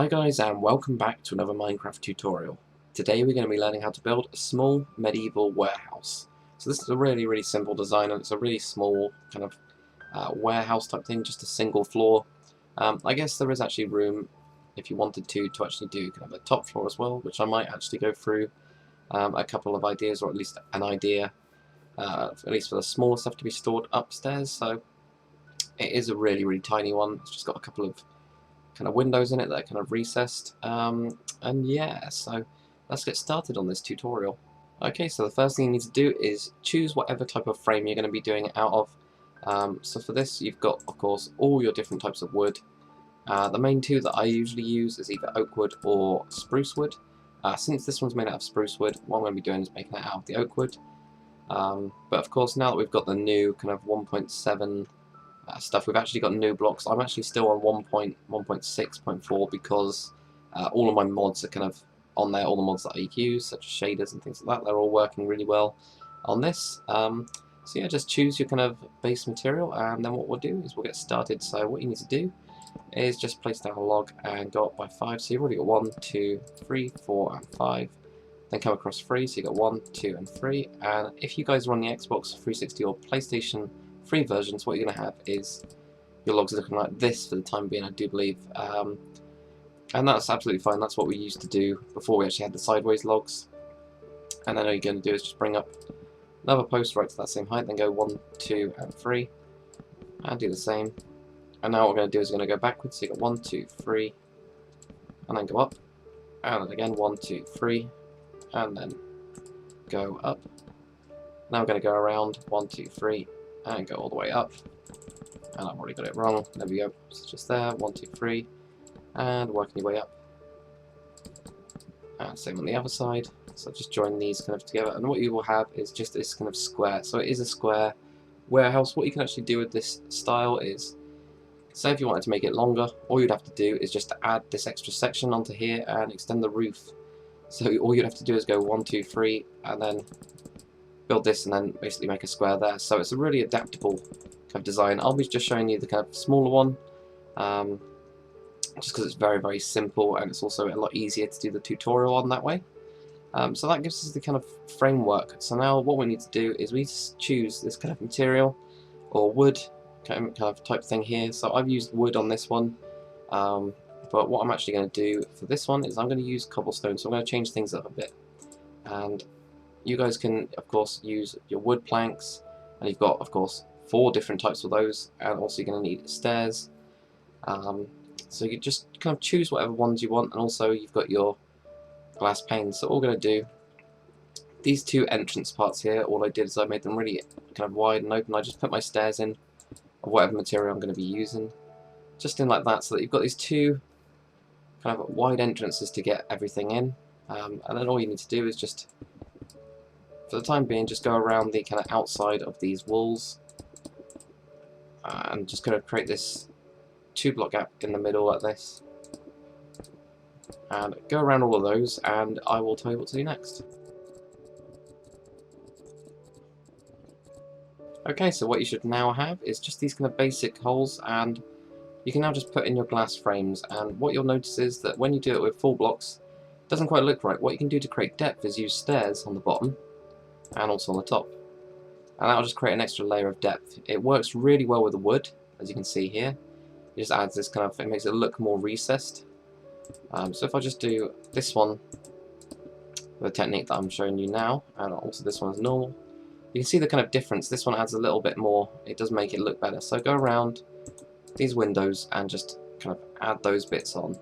Hi guys, and welcome back to another Minecraft tutorial. Today we're going to be learning how to build a small medieval warehouse. So this is a really simple design, and it's a really small kind of warehouse type thing, just a single floor. I guess there is actually room, if you wanted to actually do kind of a top floor as well, which I might actually go through a couple of ideas, or at least an idea, at least for the smaller stuff to be stored upstairs. So it is a really tiny one. It's just got a couple of kind of windows in it that are kind of recessed, and yeah, so let's get started on this tutorial. Okay, so the first thing you need to do is choose whatever type of frame you're going to be doing it out of. So for this you've got, of course, all your different types of wood. The main two that I usually use is either oak wood or spruce wood. Since this one's made out of spruce wood, what I'm going to be doing is making it out of the oak wood. But of course, now that we've got the new kind of 1.7 stuff, we've actually got new blocks. I'm actually still on 1.6.4 because all of my mods are kind of on there. All the mods that I use, such as shaders and things like that, they're all working really well on this. So yeah, just choose your kind of base material, and then what we'll do is we'll get started. So what you need to do is just place down a log and go up by 5. So you've already got 1, 2, 3, 4, and 5. Then come across 3, so you've got 1, 2, and 3. And if you guys are on the Xbox 360 or PlayStation 3 versions, what you're going to have is your logs are looking like this for the time being, I do believe. And that's absolutely fine. That's what we used to do before we actually had the sideways logs. And then all you're going to do is just bring up another post right to that same height, then go 1, 2, and 3, and do the same. And now what we're going to do is we're going to go backwards. So you got 1, 2, 3, and then go up, and then again 1, 2, 3, and then go up. Now we're going to go around 1, 2, 3, and go all the way up. And I've already got it wrong. There we go. So just there, 1, 2, 3, and working your way up. And same on the other side. So just join these kind of together, and what you will have is just this kind of square. So it is a square warehouse. What you can actually do with this style is, say if you wanted to make it longer, all you'd have to do is just to add this extra section onto here and extend the roof. So all you'd have to do is go 1, 2, 3, and then build this, and then basically make a square there. So it's a really adaptable kind of design. I'll be just showing you the kind of smaller one, just because it's very simple, and it's also a lot easier to do the tutorial on that way. So that gives us the kind of framework. So now what we need to do is we just choose this kind of material, or wood kind of type thing here. So I've used wood on this one, but what I'm actually going to do for this one is I'm going to use cobblestone. So I'm going to change things up a bit, and you guys can of course use your wood planks, and you've got of course 4 different types of those, and also you're going to need stairs. So you just kind of choose whatever ones you want, and also you've got your glass panes. So all we're going to do, these 2 entrance parts here, all I did is I made them really kind of wide and open. I just put my stairs in of whatever material I'm going to be using, just in like that, so that you've got these 2 kind of wide entrances to get everything in. And then all you need to do is just, for the time being, just go around the kind of outside of these walls, and just going to create this 2-block gap in the middle like this, and go around all of those, and I will tell you what to do next. Okay, so what you should now have is just these kind of basic holes, and you can now just put in your glass frames. And what you'll notice is that when you do it with full blocks, it doesn't quite look right. What you can do to create depth is use stairs on the bottom and also on the top, and that'll just create an extra layer of depth. It works really well with the wood, as you can see here. It just adds this kind of, it makes it look more recessed. So if I just do this one, the technique that I'm showing you now, and also this one is normal, you can see the kind of difference. This one adds a little bit more, it does make it look better. So go around these windows and just kind of add those bits on.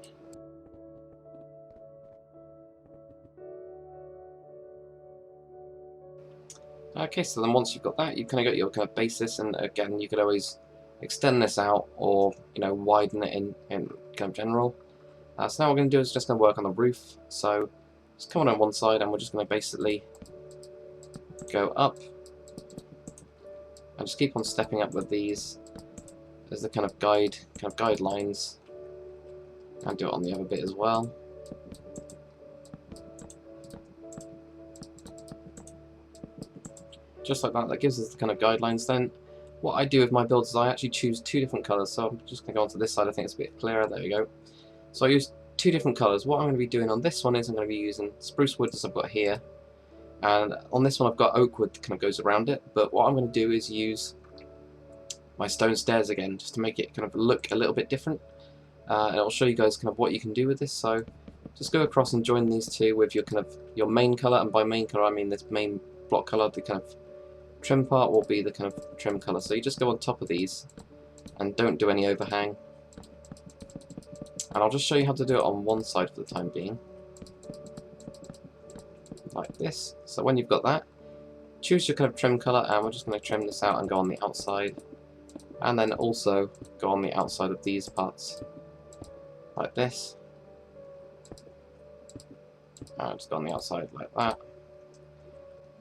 Okay, so then once you've got that, you've kind of got your kind of basis, and again you could always extend this out, or widen it in kind of general. So now what we're going to do is just going to work on the roof. So just come on one side, and we're just going to basically go up, and just keep on stepping up with these as the kind of guidelines, and do it on the other bit as well. Just like that. That gives us the kind of guidelines. Then what I do with my builds is I actually choose 2 different colours. So I'm just going to go onto this side. I think it's a bit clearer. There we go. So I use two different colours. What I'm going to be doing on this one is I'm going to be using spruce wood as I've got here, and on this one I've got oak wood that kind of goes around it, but what I'm going to do is use my stone stairs again, just to make it kind of look a little bit different, and I'll show you guys kind of what you can do with this. So just go across and join these two with your kind of your main colour, and by main colour I mean this main block colour. The kind of trim part will be the kind of trim colour, so you just go on top of these and don't do any overhang. And I'll just show you how to do it on one side for the time being, like this. So when you've got that, choose your kind of trim colour, and we're just going to trim this out and go on the outside, and then also go on the outside of these parts, like this. Just go on the outside like that,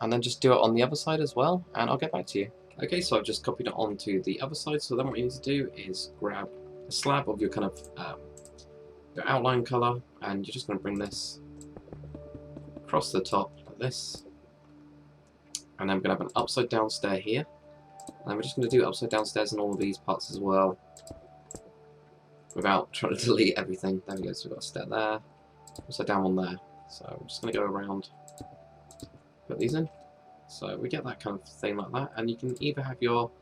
and then just do it on the other side as well, and I'll get back to you. Okay, so I've just copied it onto the other side, so then what you need to do is grab a slab of your kind of your outline colour, and you're just going to bring this across the top like this, and then we're going to have an upside down stair here, and we're just going to do upside down stairs in all of these parts as well, without trying to delete everything. There we go, so we've got a stair there, upside down one there. So I'm just going to go around, put these in, so we get that kind of thing like that, and you can either have your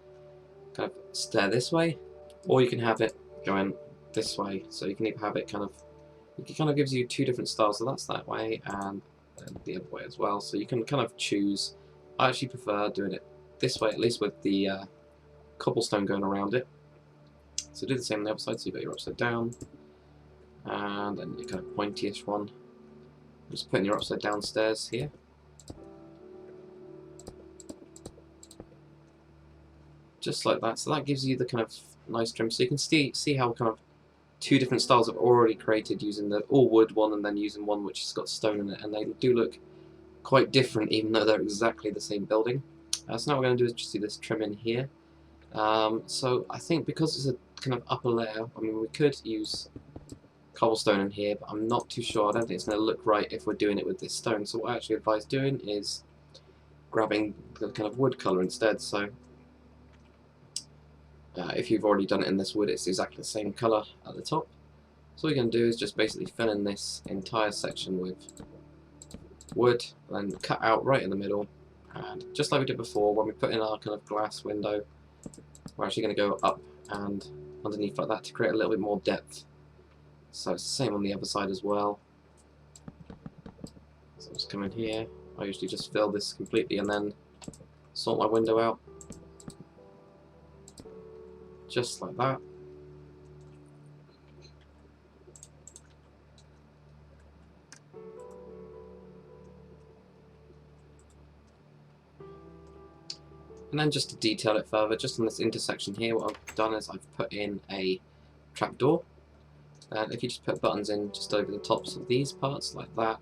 kind of stair this way, or you can have it going this way. So you can either have it kind of gives you two different styles, so that's that way and then the other way as well, so you can kind of choose. I actually prefer doing it this way, at least with the cobblestone going around it. So do the same on the other side, so you've got your upside down and then your kind of pointy-ish one. Just putting your upside down stairs here. Just like that, so that gives you the kind of nice trim, so you can see how kind of two different styles I've already created using the all wood one and then using one which has got stone in it, and they do look quite different even though they're exactly the same building. So now what we're going to do is just do this trim in here. So I think because it's a kind of upper layer, I mean we could use cobblestone in here, but I'm not too sure. I don't think it's going to look right if we're doing it with this stone, so what I actually advise doing is grabbing the kind of wood colour instead. So if you've already done it in this wood, it's exactly the same colour at the top. So what you're going to do is just basically fill in this entire section with wood, and then cut out right in the middle, and just like we did before when we put in our kind of glass window, we're actually going to go up and underneath like that to create a little bit more depth. So it's the same on the other side as well. So just come in here, I usually just fill this completely and then sort my window out. Just like that. And then just to detail it further, just on this intersection here, what I've done is I've put in a trapdoor. And if you just put buttons in just over the tops of these parts like that,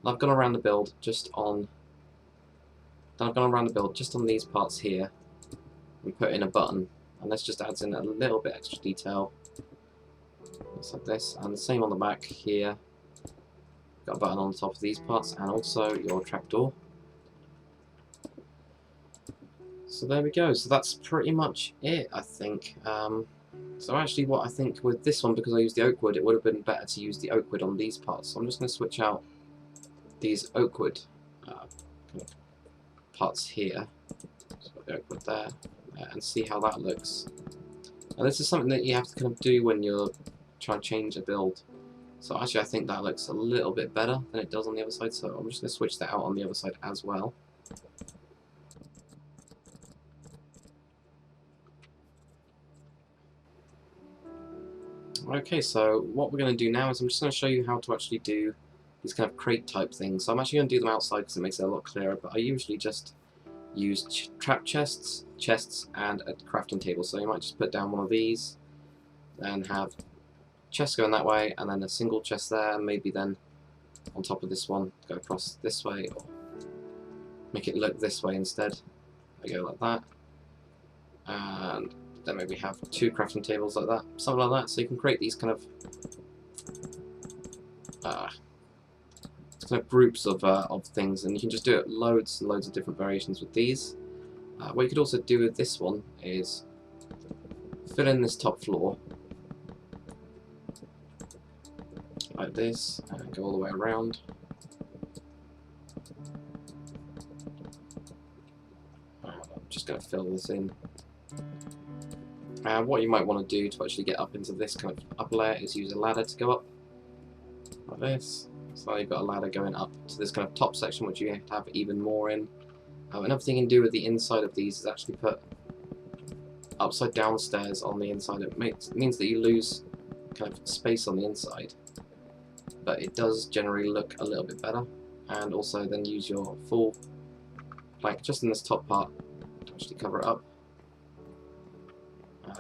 and I've gone around the build just on these parts here and put in a button, and this just adds in a little bit extra detail. Just like this, and the same on the back here. Got a button on the top of these parts, and also your trapdoor. So there we go. So that's pretty much it, I think. So actually, what I think with this one, because I used the oak wood, it would have been better to use the oak wood on these parts. So I'm just going to switch out these oak wood parts here. So the oak wood there, and see how that looks. And this is something that you have to kind of do when you're trying to change a build. So actually, I think that looks a little bit better than it does on the other side. So I'm just going to switch that out on the other side as well. Okay, so what we're going to do now is I'm just going to show you how to actually do these kind of crate type things. So I'm actually going to do them outside because it makes it a lot clearer, but I usually just use trap chests, and a crafting table. So you might just put down one of these, and have chests going that way, and then a single chest there, and maybe then on top of this one, go across this way, or make it look this way instead. I go like that, and then maybe have two crafting tables like that, something like that, so you can create these kind of groups of things, and you can just do it loads and loads of different variations with these. What you could also do with this one is fill in this top floor, like this and go all the way around. I'm just going to fill this in. What you might want to do to actually get up into this kind of upper layer is use a ladder to go up, like this. So you've got a ladder going up to this kind of top section, which you have to have even more in. Another thing you can do with the inside of these is actually put upside down stairs on the inside. It means that you lose kind of space on the inside, but it does generally look a little bit better. And also then use your full plank just in this top part to actually cover it up.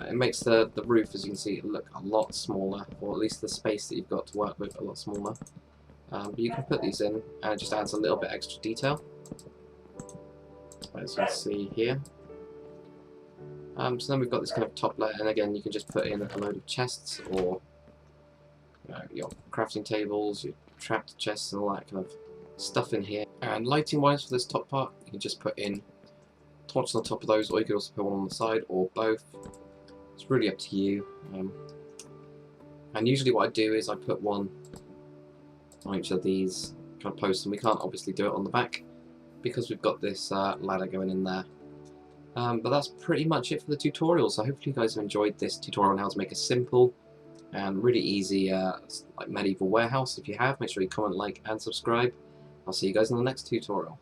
It makes the roof, as you can see, look a lot smaller, or at least the space that you've got to work with a lot smaller. But you can put these in and it just adds a little bit extra detail, as you can see here. So then we've got this kind of top layer, and again you can just put in a load of chests, or your crafting tables, your trapped chests and all that kind of stuff in here. And lighting wise for this top part, you can just put in torches on top of those, or you could also put one on the side, or both. It's really up to you. And usually what I do is I put one on each of these kind of posts, and we can't obviously do it on the back because we've got this ladder going in there. But that's pretty much it for the tutorial, so hopefully you guys have enjoyed this tutorial on how to make a simple and really easy like medieval warehouse. If you have, make sure you comment, like and subscribe. I'll see you guys in the next tutorial.